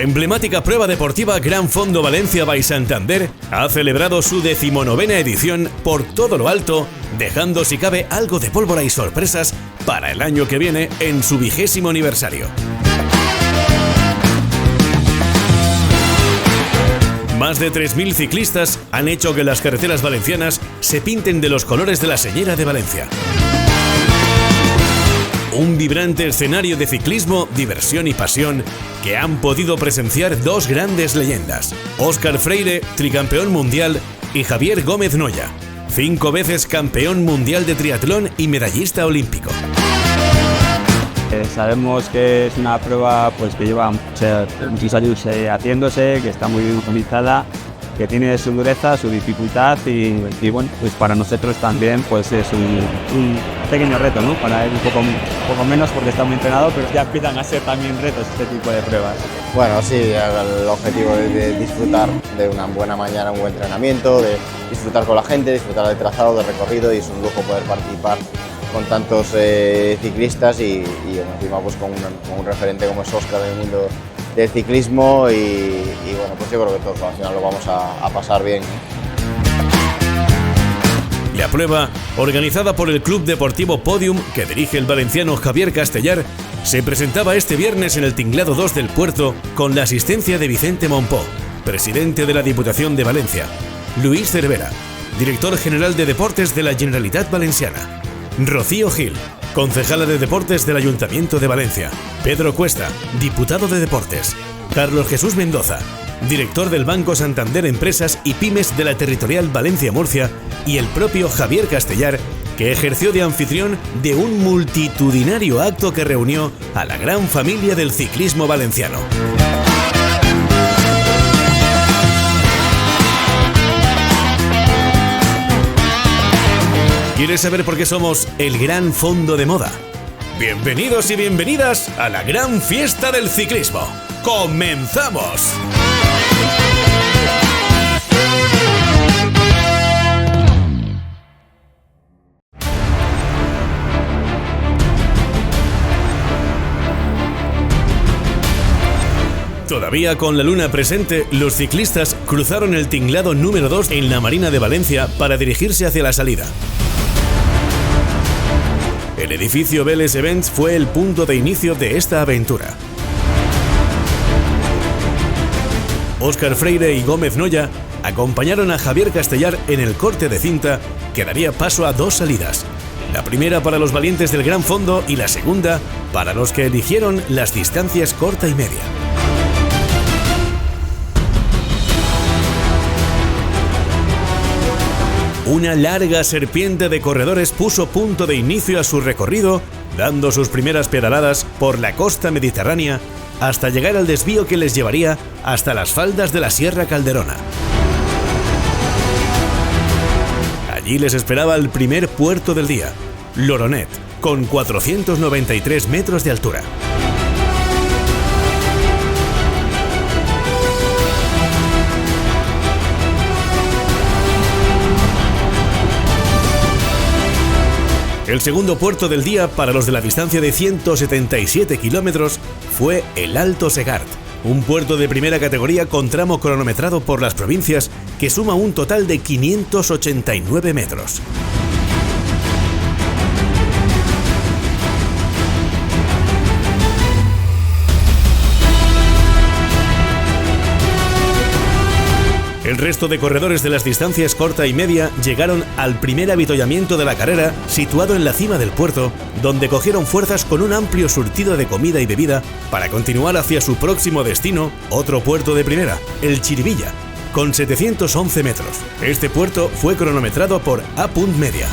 emblemática prueba deportiva Gran Fondo Valencia by Santander ha celebrado su 19ª edición por todo lo alto, dejando si cabe algo de pólvora y sorpresas para el año que viene en su 20º aniversario. Más de 3.000 ciclistas han hecho que las carreteras valencianas se pinten de los colores de la Señera de Valencia. Un vibrante escenario de ciclismo, diversión y pasión que han podido presenciar dos grandes leyendas: Óscar Freire, tricampeón mundial, y Javier Gómez Noya, 5 veces campeón mundial de triatlón y medallista olímpico. Sabemos que es una prueba que lleva muchos años haciéndose, que está muy organizada, que tiene su dureza, su dificultad y bueno, pues para nosotros también pues es un pequeño reto, ¿no? Para él un poco menos porque está muy entrenado, pero ya empiezan a ser también retos este tipo de pruebas. Bueno, sí, el objetivo es de disfrutar de una buena mañana, un buen entrenamiento, de disfrutar con la gente, disfrutar del trazado, del recorrido, y es un lujo poder participar con tantos ciclistas y encima pues con un referente como es Óscar en el mundo del ciclismo y bueno, pues yo creo que todos al final lo vamos a pasar bien. La prueba, organizada por el Club Deportivo Podium, que dirige el valenciano Javier Castellar, se presentaba este viernes en el Tinglado 2 del Puerto con la asistencia de Vicente Monpó, presidente de la Diputación de Valencia, Luis Cervera, director general de Deportes de la Generalitat Valenciana, Rocío Gil, concejala de Deportes del Ayuntamiento de Valencia, Pedro Cuesta, diputado de Deportes, Carlos Jesús Mendoza, director del Banco Santander Empresas y Pymes de la Territorial Valencia-Murcia, y el propio Javier Castellar, que ejerció de anfitrión de un multitudinario acto que reunió a la gran familia del ciclismo valenciano. ¿Quieres saber por qué somos el Gran Fondo de Moda? Bienvenidos y bienvenidas a la gran fiesta del ciclismo. ¡Comenzamos! Todavía con la luna presente, los ciclistas cruzaron el tinglado número 2 en la Marina de Valencia para dirigirse hacia la salida. El edificio Vélez Events fue el punto de inicio de esta aventura. Óscar Freire y Gómez Noya acompañaron a Javier Castellar en el corte de cinta que daría paso a dos salidas. La primera para los valientes del Gran Fondo y la segunda para los que eligieron las distancias corta y media. Una larga serpiente de corredores puso punto de inicio a su recorrido, dando sus primeras pedaladas por la costa mediterránea hasta llegar al desvío que les llevaría hasta las faldas de la Sierra Calderona. Allí les esperaba el primer puerto del día, Loronet, con 493 metros de altura. El segundo puerto del día para los de la distancia de 177 kilómetros fue el Alto Segart, un puerto de primera categoría con tramo cronometrado por las provincias que suma un total de 589 metros. El resto de corredores de las distancias corta y media llegaron al primer avituallamiento de la carrera, situado en la cima del puerto, donde cogieron fuerzas con un amplio surtido de comida y bebida para continuar hacia su próximo destino, otro puerto de primera, el Chirivilla, con 711 metros. Este puerto fue cronometrado por A. Media.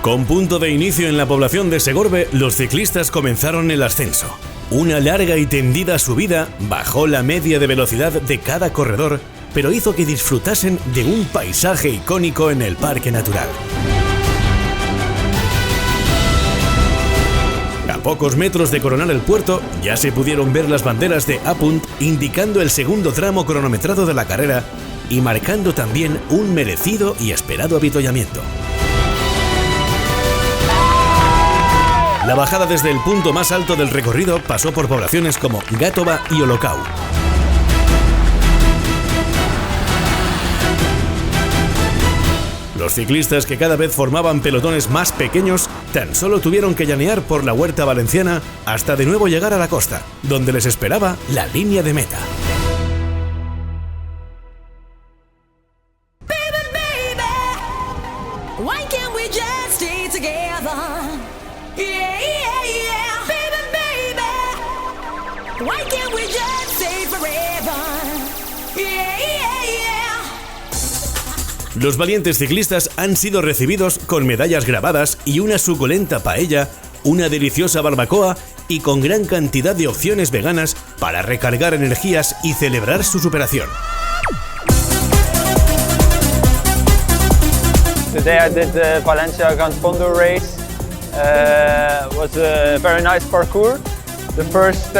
Con punto de inicio en la población de Segorbe, los ciclistas comenzaron el ascenso. Una larga y tendida subida bajó la media de velocidad de cada corredor, pero hizo que disfrutasen de un paisaje icónico en el Parque Natural. A pocos metros de coronar el puerto, ya se pudieron ver las banderas de A. indicando el segundo tramo cronometrado de la carrera y marcando también un merecido y esperado avituallamiento. La bajada desde el punto más alto del recorrido pasó por poblaciones como Gàtova y Olocau. Los ciclistas, que cada vez formaban pelotones más pequeños, tan solo tuvieron que llanear por la Huerta Valenciana hasta de nuevo llegar a la costa, donde les esperaba la línea de meta. Los valientes ciclistas han sido recibidos con medallas grabadas y una suculenta paella, una deliciosa barbacoa y con gran cantidad de opciones veganas para recargar energías y celebrar su superación. Today I did the Valencia Gran Fondo race. Was a very nice parcours. The first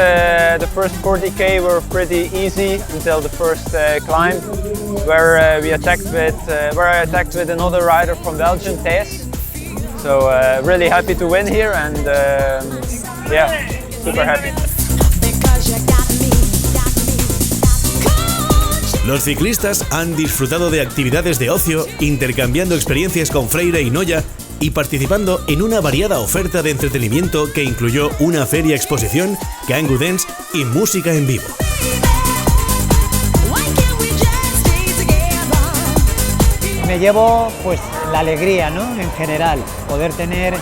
40k were pretty easy until the first climb, where I attacked with another rider from Belgium, Thijs. So really happy to win here, and yeah, super happy. Los ciclistas han disfrutado de actividades de ocio, intercambiando experiencias con Freire y Noia y participando en una variada oferta de entretenimiento que incluyó una feria exposición, Kangoo Dance y música en vivo. Me llevo pues la alegría, ¿no? En general, poder tener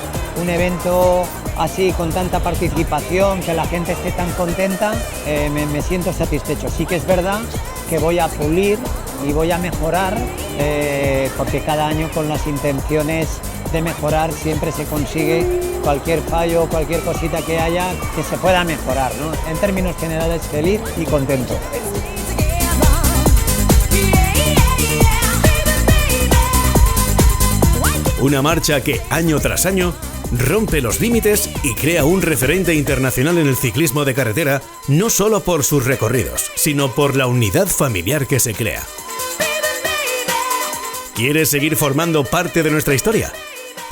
un evento así con tanta participación, que la gente esté tan contenta, me siento satisfecho. Sí que es verdad que voy a pulir y voy a mejorar, porque cada año con las intenciones de mejorar siempre se consigue cualquier fallo, cualquier cosita que haya, que se pueda mejorar, ¿no? En términos generales, feliz y contento. Una marcha que, año tras año, rompe los límites y crea un referente internacional en el ciclismo de carretera, no solo por sus recorridos, sino por la unidad familiar que se crea. ¿Quieres seguir formando parte de nuestra historia?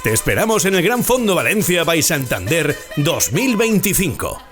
Te esperamos en el Gran Fondo Valencia by Santander 2025.